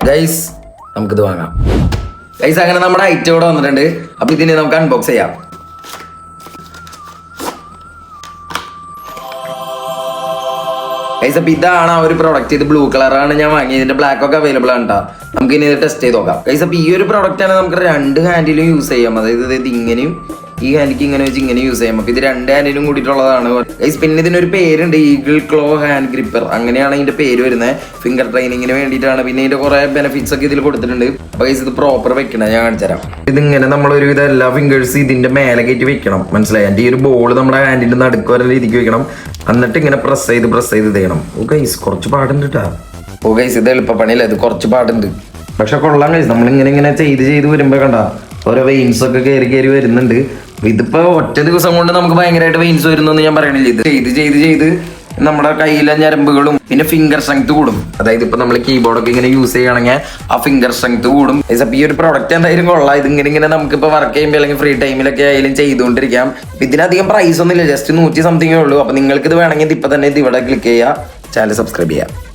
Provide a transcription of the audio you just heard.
Guys നമുക്കിത് വാങ്ങാം. Guys അങ്ങനെ നമ്മുടെ ഐറ്റം ഇവിടെ വന്നിട്ടുണ്ട്. അപ്പൊ ഇതിനെ നമുക്ക് അൺബോക്സ് ചെയ്യാം. ഗൈസ് അപ്പൊ ഇതാണ് ആ ഒരു പ്രോഡക്റ്റ്. ഇത് ബ്ലൂ കളറാണ് ഞാൻ വാങ്ങിയത്. ഇതിന്റെ ബ്ലാക്ക് ഒക്കെ അവൈലബിൾ ആണ് കേട്ടോ. നമുക്ക് ഇനി ഇത് ടെസ്റ്റ് ചെയ്ത് നോക്കാം. ഗൈസ് അപ്പൊ ഈ ഒരു പ്രോഡക്റ്റ് ആണ് നമുക്ക് രണ്ട് ഹാൻഡിലും യൂസ് ചെയ്യാം. അതായത് ഇത് ഇങ്ങനെയും ഈ ഹാൻഡിക്ക് ഇങ്ങനെ വെച്ച് ഇങ്ങനെ യൂസ് ചെയ്യാം. അപ്പൊ ഇത് രണ്ട് ഹാൻഡിലും കൂടിയിട്ടുള്ളതാണ്. ഗൈസ് പിന്നെ ഇതിനൊരു പേരുണ്ട്, ഈഗിൾ ക്ലോ ഹാൻഡ് ഗ്രിപ്പർ, അങ്ങനെയാണ് ഇതിന്റെ പേര് വരുന്നത്. ഫിംഗർ ട്രെയിനിങ്ങിന് വേണ്ടിയിട്ടാണ്. പിന്നെ ഇതിന്റെ കുറെ ബെനിഫിറ്റ്സ് ഒക്കെ ഇതിൽ കൊടുത്തിട്ടുണ്ട്. അപ്പൊ ഗൈസ് ഇത് പ്രോപ്പർ വെക്കണം, ഞാൻ കാണിച്ചുതരാം. ഇതിങ്ങനെ നമ്മളൊരുവിധം എല്ലാ ഫിംഗേഴ്സ് ഇതിന്റെ മേലെ കയറ്റി വെക്കണം, മനസ്സിലായി? ഈ ഒരു ബോൾ നമ്മുടെ ഹാൻഡിന്റെ നടുക്ക് വരെ രീതിക്ക് വെക്കണം. എന്നിട്ട് ഇങ്ങനെ പ്രസ് ചെയ്ത് ചെയ്യണം. ഓ ഗൈസ് കുറച്ച് പാടുണ്ട് കേട്ടാ. ഓ ഗൈസ് ഇത് എളുപ്പപ്പണിയല്ല, ഇത് കുറച്ച് പാടുണ്ട്. പക്ഷെ കൊള്ളാം ഗൈസ്. നമ്മളിങ്ങനെ ചെയ്ത് വരുമ്പോ കണ്ട ഓരോ വെയിൻസ് ഒക്കെ കയറി വരുന്നുണ്ട്. ഇതിപ്പോ ഒറ്റ ദിവസം കൊണ്ട് നമുക്ക് ഭയങ്കരമായിട്ട് വെയിൻസ് വരുന്നു ഞാൻ പറയണില്ല. ഇത് ചെയ്ത് നമ്മുടെ കയ്യിലെ ഞരമ്പുകളും പിന്നെ ഫിംഗർ സ്ട്രെങ്ത് കൂടും. അതായത് ഇപ്പൊ നമ്മൾ കീബോർഡൊക്കെ ഇങ്ങനെ യൂസ് ചെയ്യുകയാണെങ്കിൽ ആ ഫിംഗർ സ്ട്രെങ്ത് കൂടും. ഈ ഒരു പ്രോഡക്റ്റ് എന്തായാലും കൊള്ളാം. ഇത് ഇങ്ങനെ നമുക്കിപ്പോൾ വർക്ക് ചെയ്യുമ്പോൾ അല്ലെങ്കിൽ ഫ്രീ ടൈമിലൊക്കെ ആയാലും ചെയ്തുകൊണ്ടിരിക്കാം. ഇതിനധികം പ്രൈസ് ഒന്നുമില്ല, ജസ്റ്റ് 100 സംതിങ്ങേ ഉള്ളൂ. അപ്പൊ നിങ്ങൾക്ക് ഇത് വേണമെങ്കിൽ ഇപ്പൊ തന്നെ ഇത് ഇവിടെ ക്ലിക്ക് ചെയ്യുക, ചാനൽ സബ്സ്ക്രൈബ് ചെയ്യുക.